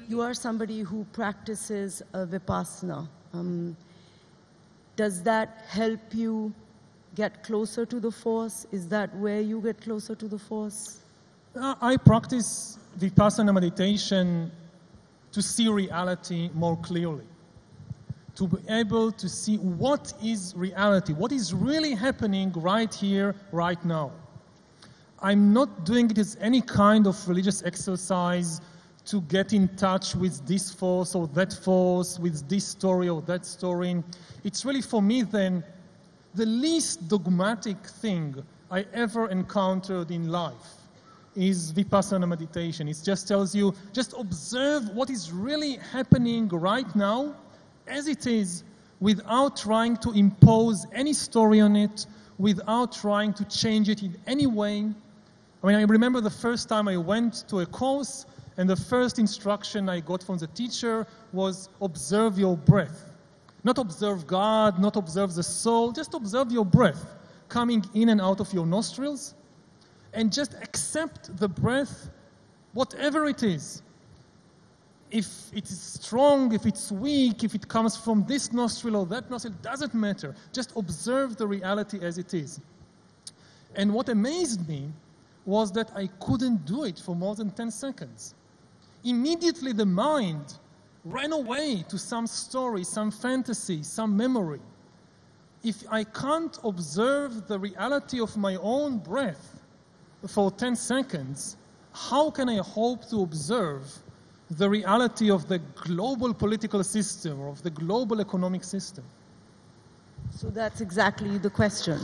You are somebody who practices Vipassana. Does that help you get closer to the Force? Is that where you get closer to the Force? I practice Vipassana meditation to see reality more clearly, to be able to see what is reality, what is really happening right here, right now. I'm not doing it as any kind of religious exercise to get in touch with this force or that force, with this story or that story. It's really, for me, then, the least dogmatic thing I ever encountered in life is Vipassana meditation. It just tells you, just observe what is really happening right now as it is, without trying to impose any story on it, without trying to change it in any way. I mean, I remember the first time I went to a course, and the first instruction I got from the teacher was observe your breath. Not observe God, not observe the soul, just observe your breath coming in and out of your nostrils, and just accept the breath, whatever it is. If it is strong, if it's weak, if it comes from this nostril or that nostril, it doesn't matter. Just observe the reality as it is. And what amazed me was that I couldn't do it for more than 10 seconds. Immediately the mind ran away to some story, some fantasy, some memory. If I can't observe the reality of my own breath for 10 seconds, how can I hope to observe the reality of the global political system or of the global economic system? So that's exactly the question.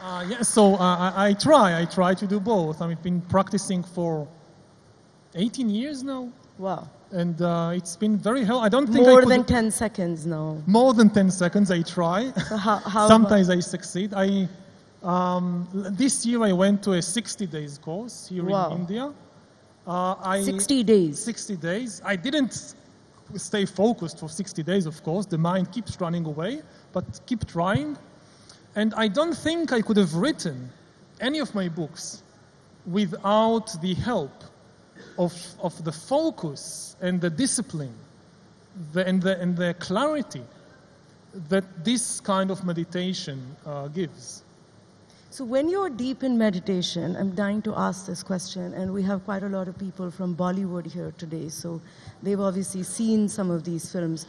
I try to do both. I've been practicing for 18 years now. Wow. And it's been very helpful. I don't think More than 10 seconds now. More than 10 seconds, I try. So how Sometimes I succeed. This year I went to a 60 days course here in India. 60 days. 60 days. I didn't stay focused for 60 days, of course. The mind keeps running away, but keep trying. And I don't think I could have written any of my books without the help of the focus and the discipline and the clarity that this kind of meditation gives. So when you're deep in meditation, I'm dying to ask this question, and we have quite a lot of people from Bollywood here today, so they've obviously seen some of these films.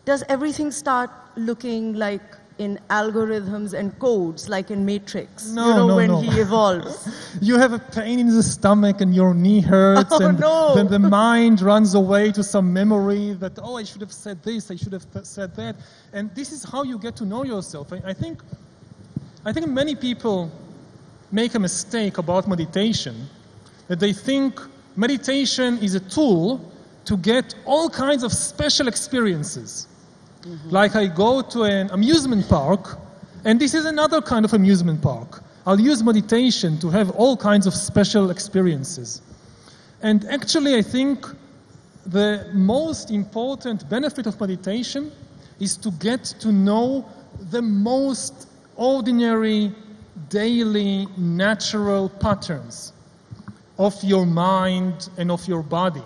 Does everything start looking like in algorithms and codes, like in Matrix? No. He evolves. You have a pain in the stomach and your knee hurts, then the mind runs away to some memory that, I should have said this, I should have said that. And this is how you get to know yourself. I think many people make a mistake about meditation, that they think meditation is a tool to get all kinds of special experiences. Mm-hmm. Like I go to an amusement park, and this is another kind of amusement park. I'll use meditation to have all kinds of special experiences. And actually, I think the most important benefit of meditation is to get to know the most ordinary, daily, natural patterns of your mind and of your body.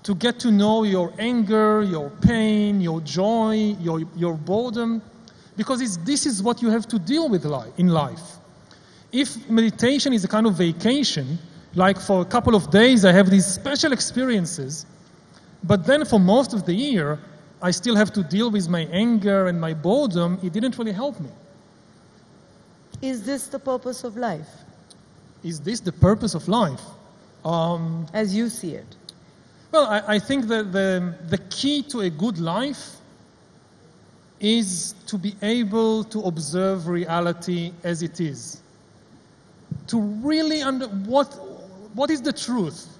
To get to know your anger, your pain, your joy, your boredom, because this is what you have to deal with in life. If meditation is a kind of vacation, like for a couple of days I have these special experiences, but then for most of the year I still have to deal with my anger and my boredom, it didn't really help me. Is this the purpose of life? Is this the purpose of life? As you see it. Well, I think that the key to a good life is to be able to observe reality as it is. To really what is the truth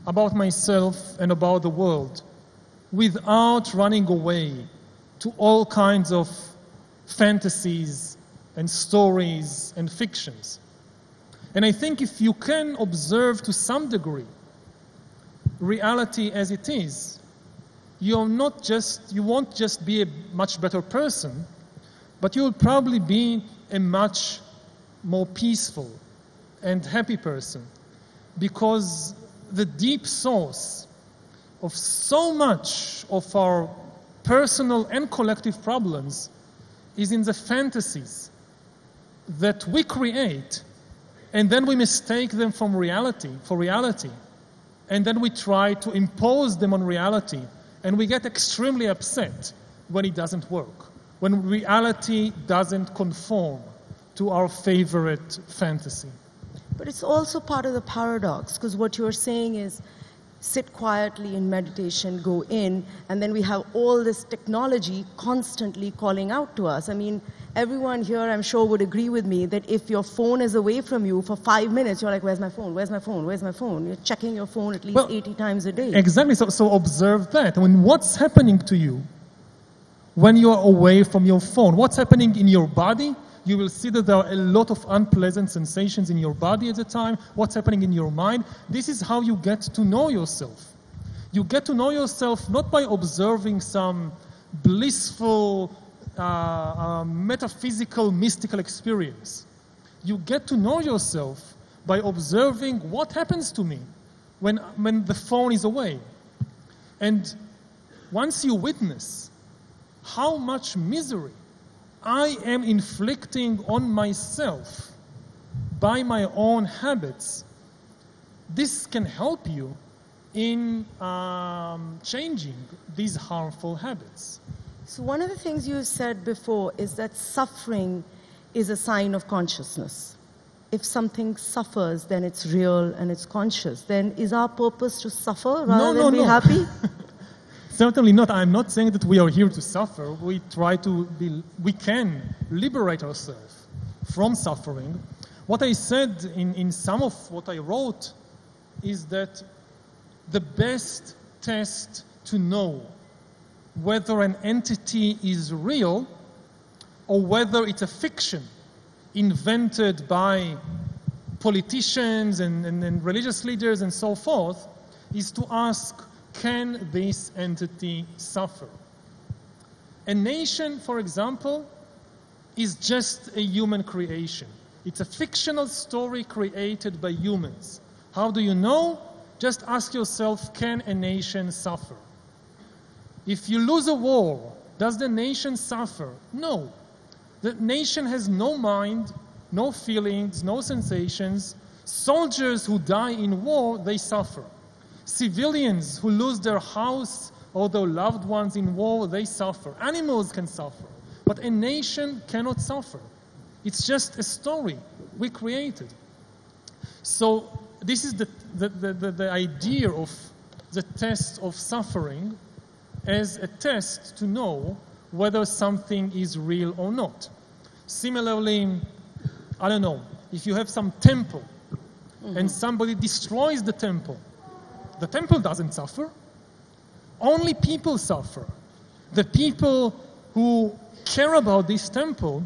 about myself and about the world, without running away to all kinds of fantasies and stories and fictions. And I think if you can observe to some degree reality as it is, you won't just be a much better person, but you will probably be a much more peaceful and happy person, because the deep source of so much of our personal and collective problems is in the fantasies that we create, and then we mistake them for reality, and then we try to impose them on reality, and we get extremely upset when it doesn't work, when reality doesn't conform to our favorite fantasy. But it's also part of the paradox, because what you're saying is sit quietly in meditation, go in, and then we have all this technology constantly calling out to us. I mean, everyone here, I'm sure, would agree with me that if your phone is away from you for 5 minutes, you're like, where's my phone? Where's my phone? Where's my phone? You're checking your phone at least 80 times a day. Exactly. So observe that. I mean, what's happening to you when you're away from your phone? What's happening in your body? You will see that there are a lot of unpleasant sensations in your body at the time. What's happening in your mind? This is how you get to know yourself. You get to know yourself not by observing some blissful, metaphysical, mystical experience. You get to know yourself by observing what happens to me when the phone is away. And once you witness how much misery I am inflicting on myself by my own habits, this can help you in changing these harmful habits. So one of the things you said before is that suffering is a sign of consciousness. If something suffers, then it's real and it's conscious. Then is our purpose to suffer rather than be happy? Certainly not. I'm not saying that we are here to suffer. We can liberate ourselves from suffering. What I said in some of what I wrote is that the best test to know whether an entity is real or whether it's a fiction invented by politicians and religious leaders and so forth is to ask, can this entity suffer? A nation, for example, is just a human creation. It's a fictional story created by humans. How do you know? Just ask yourself, can a nation suffer? If you lose a war, does the nation suffer? No. The nation has no mind, no feelings, no sensations. Soldiers who die in war, they suffer. Civilians who lose their house or their loved ones in war, they suffer. Animals can suffer. But a nation cannot suffer. It's just a story we created. So this is the idea of the test of suffering as a test to know whether something is real or not. Similarly, I don't know, if you have some temple and somebody destroys the temple doesn't suffer. Only people suffer. The people who care about this temple,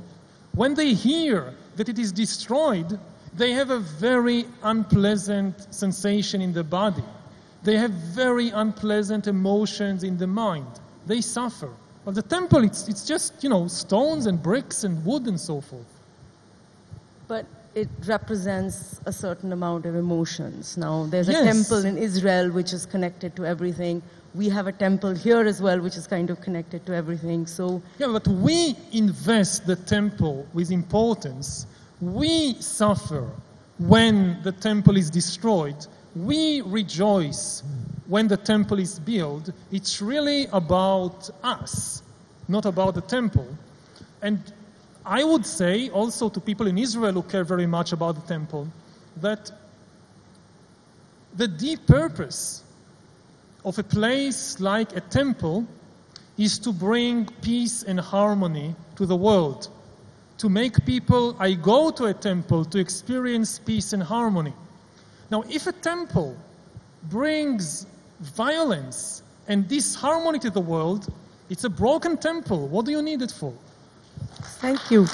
when they hear that it is destroyed, they have a very unpleasant sensation in the body. They have very unpleasant emotions in the mind. They suffer. But the temple, it's just, stones and bricks and wood and so forth. But it represents a certain amount of emotions. Now, there's a temple in Israel which is connected to everything. We have a temple here as well which is kind of connected to everything. So yeah, but we invest the temple with importance. We suffer when the temple is destroyed. We rejoice when the temple is built. It's really about us, not about the temple. And I would say also to people in Israel who care very much about the temple that the deep purpose of a place like a temple is to bring peace and harmony to the world, to make people, I go to a temple to experience peace and harmony. Now, if a temple brings violence and disharmony to the world, it's a broken temple. What do you need it for? Thank you.